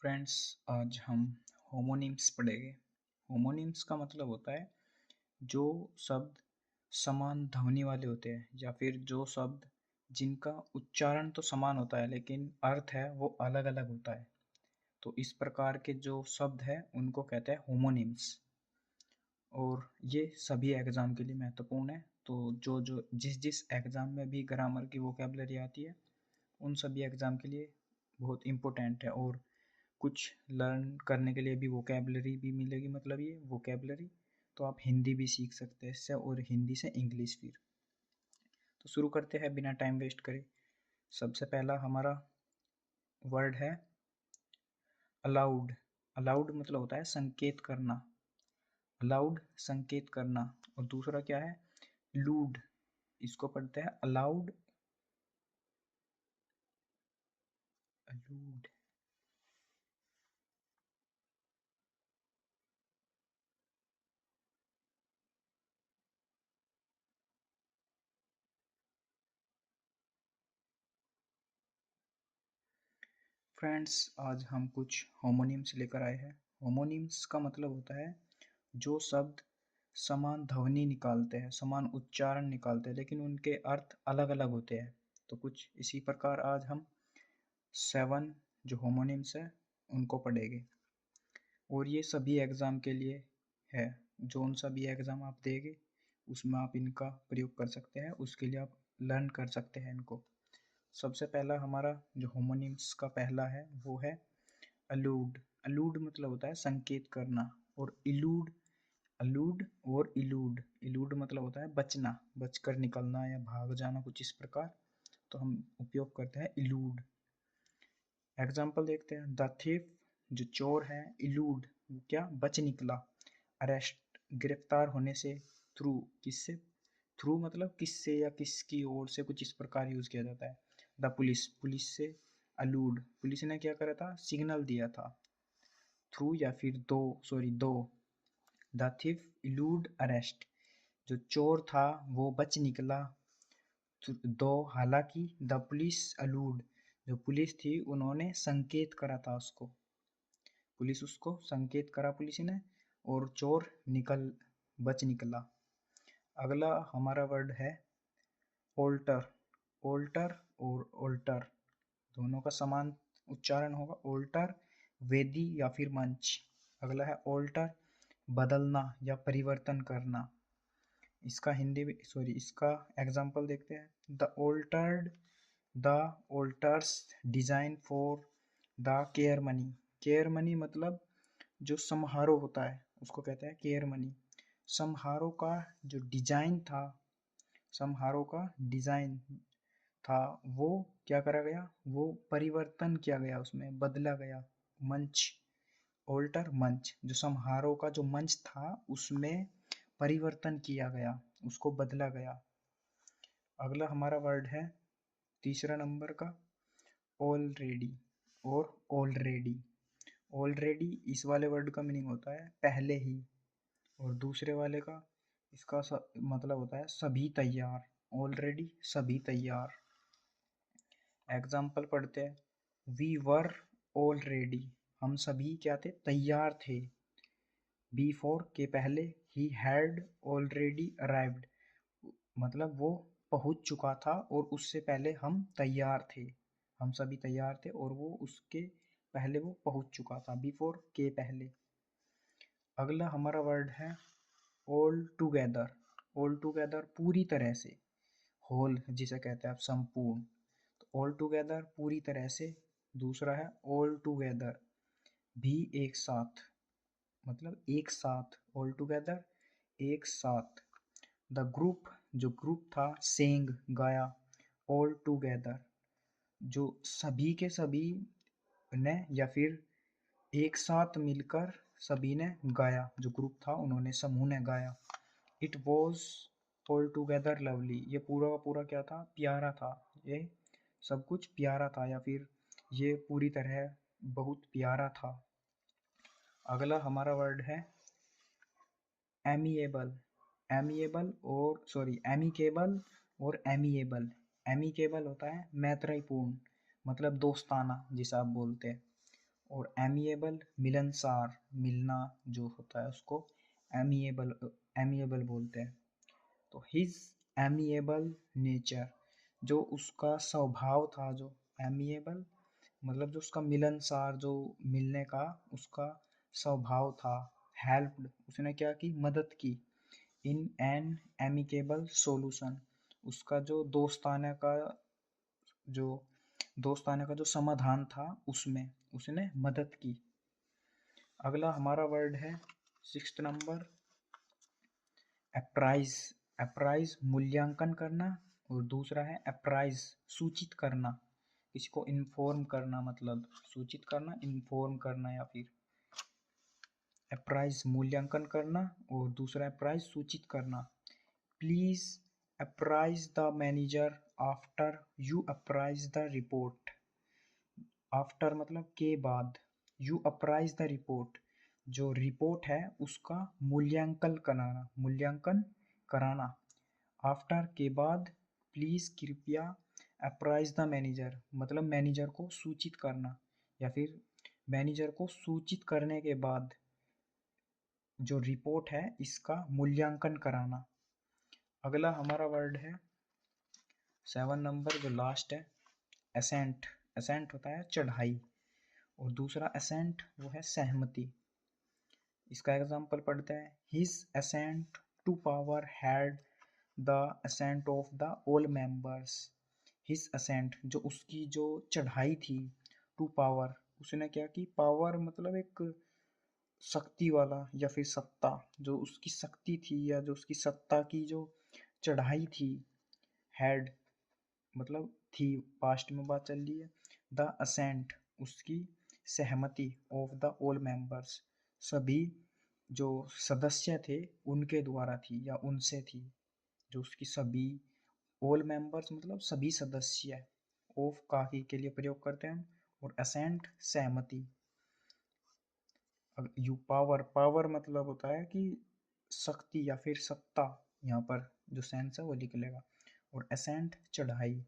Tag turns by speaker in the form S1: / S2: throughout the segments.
S1: Friends, आज हम homonyms पढ़ेंगे। होमोनिम्स का मतलब होता है जो शब्द समान ध्वनि वाले होते हैं या फिर जो शब्द जिनका उच्चारण तो समान होता है लेकिन अर्थ है वो अलग अलग होता है। तो इस प्रकार के जो शब्द है उनको कहते हैं होमोनिम्स। और ये सभी एग्ज़ाम के लिए महत्वपूर्ण है। तो जो जो जिस जिस एग्ज़ाम में भी ग्रामर की वोकेबलरी आती है उन सभी एग्ज़ाम के लिए बहुत इम्पोर्टेंट है। और कुछ लर्न करने के लिए भी वोकेबलरी भी मिलेगी, मतलब ये वोकेबलरी तो आप हिंदी भी सीख सकते हैं इससे, और हिंदी से इंग्लिश फिर। तो शुरू करते हैं बिना टाइम वेस्ट करे। सबसे पहला हमारा वर्ड है अलाउड। अलाउड मतलब होता है संकेत करना। अलाउड संकेत करना। और दूसरा क्या है? लूड। इसको पढ़ते हैं अलाउड, अलूड। फ्रेंड्स, आज हम कुछ होमोनिम्स लेकर आए हैं। होमोनिम्स का मतलब होता है जो शब्द समान ध्वनि निकालते हैं, समान उच्चारण निकालते हैं, लेकिन उनके अर्थ अलग अलग होते हैं। तो कुछ इसी प्रकार आज हम 7 जो होमोनिम्स है उनको पढ़ेंगे। और ये सभी एग्ज़ाम के लिए है। जोन सा भी एग्ज़ाम आप देंगे उसमें आप इनका प्रयोग कर सकते हैं, उसके लिए आप लर्न कर सकते हैं इनको। सबसे पहला हमारा जो होमोनिम्स का पहला है वो है अलूड। अलूड मतलब होता है संकेत करना। और इलूड, अलूड और इलूड। इलूड मतलब होता है बचना, बचकर निकलना या भाग जाना, कुछ इस प्रकार। तो हम उपयोग करते हैं इलूड। एग्जाम्पल देखते हैं। द थीफ, जो चोर है, इलूड क्या, बच निकला। अरेस्ट, गिरफ्तार होने से। थ्रू, किससे? थ्रू मतलब किससे या किसकी ओर से, कुछ इस प्रकार यूज किया जाता है। द पुलिस, पुलिस से अलूड, पुलिस ने क्या करा था, सिग्नल दिया था। थ्रू या फिर दो। द थिफ इलूड अरेस्ट, जो चोर था वो बच निकला। दो, हालांकि द पुलिस अलूड, जो पुलिस थी उन्होंने संकेत करा था उसको, पुलिस उसको संकेत करा पुलिस ने, और चोर बच निकला। अगला हमारा वर्ड है ओल्टर। ओल्टर और ओल्टर दोनों का समान उच्चारण होगा। ओल्टर वेदी या फिर मंच। अगला है ओल्टर, बदलना या परिवर्तन करना। इसका हिंदी में, सॉरी, इसका एग्जाम्पल देखते हैं। The altars design for the care money. Care money मतलब जो समारोह होता है उसको कहते हैं केयर मनी। समारोह का जो डिजाइन था, समारोह का डिजाइन था वो क्या करा गया, वो परिवर्तन किया गया, उसमें बदला गया। मंच, ओल्टर मंच, जो समारोह का जो मंच था उसमें परिवर्तन किया गया, उसको बदला गया। अगला हमारा वर्ड है तीसरा नंबर का ऑलरेडी और ऑलरेडी। ऑलरेडी इस वाले वर्ड का मीनिंग होता है पहले ही, और दूसरे वाले का इसका मतलब होता है सभी तैयार। ऑलरेडी सभी तैयार। एग्जाम्पल पढ़ते हैं। वी वर ऑलरेडी, हम सभी क्या थे, तैयार थे। बिफोर के पहले। ही हैड ऑलरेडी अराइव्ड, मतलब वो पहुंच चुका था और उससे पहले हम तैयार थे। हम सभी तैयार थे और वो उसके पहले वो पहुंच चुका था, बिफोर के पहले। अगला हमारा वर्ड है ऑल टुगेदर। ऑल टुगेदर पूरी तरह से। होल जिसे कहते हैं आप संपूर्ण, तो ऑल टुगेदर पूरी तरह से। दूसरा है ऑल टुगेदर भी एक साथ, मतलब एक साथ। ऑल टुगेदर एक साथ। द ग्रुप, जो ग्रुप था, सेंग गाया। ऑल टुगेदर जो सभी के सभी ने या फिर एक साथ मिलकर सभी ने गाया, जो ग्रुप था उन्होंने, समूह ने गाया। It was all together lovely, ये पूरा का पूरा क्या था, प्यारा था। ये सब कुछ प्यारा था या फिर ये पूरी तरह बहुत प्यारा था। अगला हमारा वर्ड है एमिएबल। एमिएबल और सॉरी एमिकेबल और एमिएबल। एमिकेबल होता है मैत्रीपूर्ण, मतलब दोस्ताना जिसे आप बोलते हैं। और एमिएबल मिलनसार, मिलना जो होता है उसको एमिएबल एमिएबल बोलते हैं। तो हिज एमिएबल नेचर, जो उसका स्वभाव था, जो एमिएबल मतलब जो उसका मिलनसार, जो मिलने का उसका स्वभाव था। हेल्प्ड, उसने क्या की, मदद की। इन एन एमिकेबल सोल्यूशन, उसका जो जो दोस्ताना का जो समाधान था उसमें उसने मदद की। अगला हमारा वर्ड है 6th नंबर, अप्राइज। अप्राइज मूल्यांकन करना, और दूसरा है अप्राइज सूचित करना, किसी को इन्फॉर्म करना, मतलब सूचित करना, इन्फॉर्म करना, या फिर अप्राइज मूल्यांकन करना और दूसरा अप्राइज सूचित करना। Please apprise the manager after you apprise the report. After मतलब के बाद, यू अप्राइज द रिपोर्ट, जो रिपोर्ट है उसका मूल्यांकन कराना। आफ्टर के बाद, प्लीज कृपया अप्राइज द मैनेजर मतलब मैनेजर को सूचित करना, या फिर मैनेजर को सूचित करने के बाद जो रिपोर्ट है इसका मूल्यांकन कराना। अगला हमारा वर्ड है 7 नंबर, जो लास्ट है, असेंट। असेंट होता है चढ़ाई, और दूसरा असेंट वो है सहमति। इसका एग्जाम्पल पढ़ते हैं। His ascent to power had the ascent of the all members. His ascent, जो उसकी जो चढ़ाई थी, टू पावर, उसने क्या की, पावर मतलब एक शक्ति वाला या फिर सत्ता, जो उसकी शक्ति थी या जो उसकी सत्ता की जो चढ़ाई थी, हैड मतलब थी, पास्ट में बात चल रही है। द असेंट, उसकी सहमति, ऑफ द ऑल मेंबर्स, सभी जो सदस्य थे उनके द्वारा थी या उनसे थी, जो उसकी सभी, ऑल मेंबर्स मतलब सभी सदस्य, ऑफ काफी के लिए प्रयोग करते हैं हम, और असेंट सहमति। यू पावर, पावर मतलब होता है कि शक्ति या फिर सत्ता, यहाँ पर जो सेंस है वो लिख लेगा, और असेंट चढ़ाई,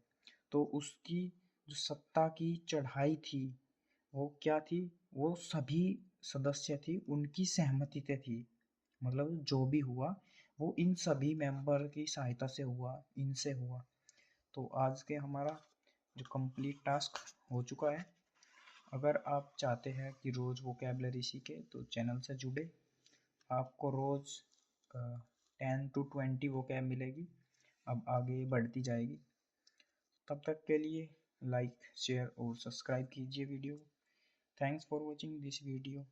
S1: तो उसकी जो सत्ता की चढ़ाई थी वो क्या थी, वो सभी सदस्य थी उनकी सहमति से थी, मतलब जो भी हुआ वो इन सभी मेंबर की सहायता से हुआ, इनसे हुआ। तो आज के हमारा जो कंप्लीट टास्क हो चुका है। अगर आप चाहते हैं कि रोज़ वोकेबलरी सीखे तो चैनल से जुड़े, आपको रोज़ 10 to 20 वोकैब मिलेगी, अब आगे बढ़ती जाएगी। तब तक के लिए लाइक, शेयर और सब्सक्राइब कीजिए video. Thanks for watching this video.